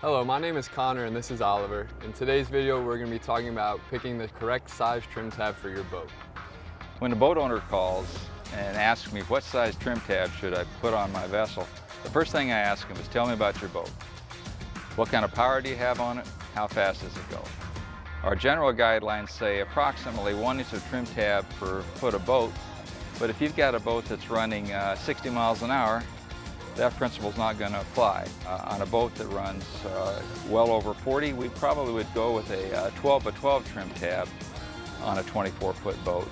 Hello, my name is Connor and this is Oliver. In today's video, we're going to be talking about picking the correct size trim tab for your boat. When a boat owner calls and asks me what size trim tab should I put on my vessel, the first thing I ask him is, tell me about your boat. What kind of power do you have on it? How fast does it go? Our general guidelines say approximately 1 inch of trim tab per foot of boat, but if you've got a boat that's running 60 miles an hour, that principle is not going to apply. On a boat that runs well over 40, we probably would go with a 12 by 12 trim tab on a 24-foot boat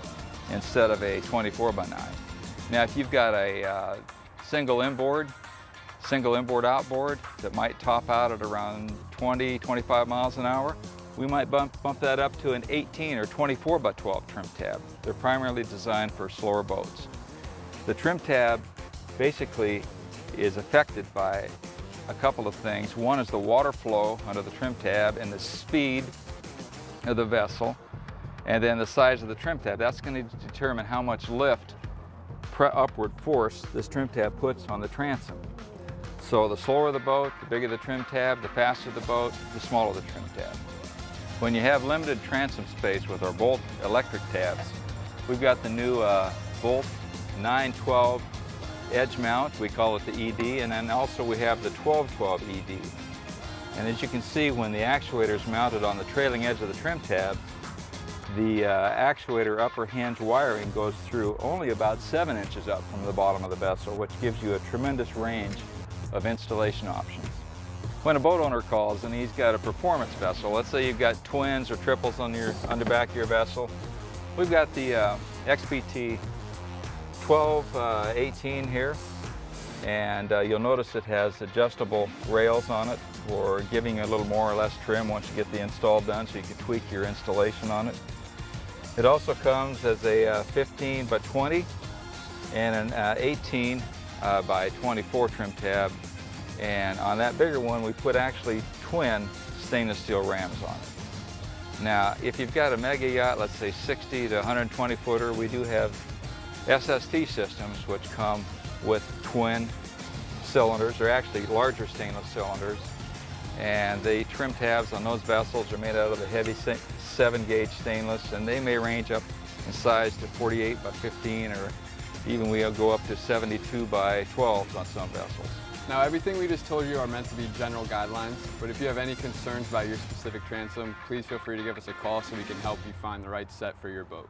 instead of a 24 by 9. Now, if you've got a single inboard outboard that might top out at around 20, 25 miles an hour, we might bump that up to an 18 or 24 by 12 trim tab. They're primarily designed for slower boats. The trim tab basically is affected by a couple of things. One is the water flow under the trim tab and the speed of the vessel, and then the size of the trim tab. That's going to determine how much lift, upward force, this trim tab puts on the transom. So the slower the boat, the bigger the trim tab, the faster the boat, the smaller the trim tab. When you have limited transom space with our Bolt electric tabs, we've got the new Bolt 912 edge mount, we call it the ED, and then also we have the 1212 ED. And as you can see, when the actuator is mounted on the trailing edge of the trim tab, the actuator upper hinge wiring goes through only about 7 inches up from the bottom of the vessel, which gives you a tremendous range of installation options. When a boat owner calls and he's got a performance vessel, let's say you've got twins or triples on the back of your vessel, we've got the XPT 1218 here, and you'll notice it has adjustable rails on it for giving you a little more or less trim once you get the install done, so you can tweak your installation on it. It also comes as a 15 by 20 and an 18 by 24 trim tab, and on that bigger one we put actually twin stainless steel rams on it. Now, if you've got a mega yacht, let's say 60 to 120 footer, we do have SST systems which come with twin cylinders. They're actually larger stainless cylinders, and the trim tabs on those vessels are made out of a heavy 7-gauge stainless, and they may range up in size to 48 by 15, or even we'll go up to 72 by 12 on some vessels. Now, everything we just told you are meant to be general guidelines, but if you have any concerns about your specific transom, please feel free to give us a call so we can help you find the right set for your boat.